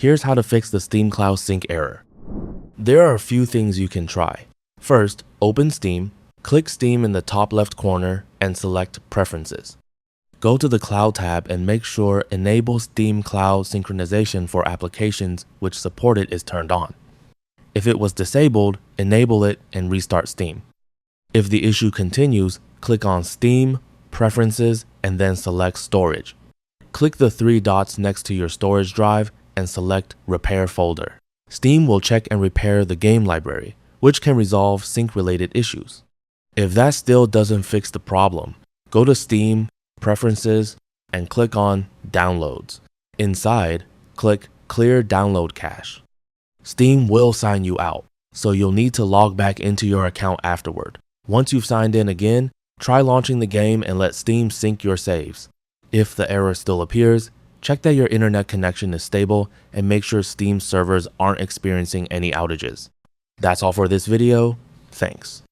Here's how to fix the Steam Cloud Sync error. There are a few things you can try. First, open Steam, click Steam in the top left corner, and select Preferences. Go to the Cloud tab and make sure Enable Steam Cloud Synchronization for applications which support it is turned on. If it was disabled, enable it and restart Steam. If the issue continues, click on Steam, Preferences, and then select Storage. Click the three dots next to your storage drive and select Repair Folder. Steam will check and repair the game library, which can resolve sync-related issues. If that still doesn't fix the problem, go to Steam, Preferences, and click on Downloads. Inside, click Clear Download Cache. Steam will sign you out, so you'll need to log back into your account afterward. Once you've signed in again, try launching the game and let Steam sync your saves. If the error still appears, check that your internet connection is stable and make sure Steam servers aren't experiencing any outages. That's all for this video. Thanks.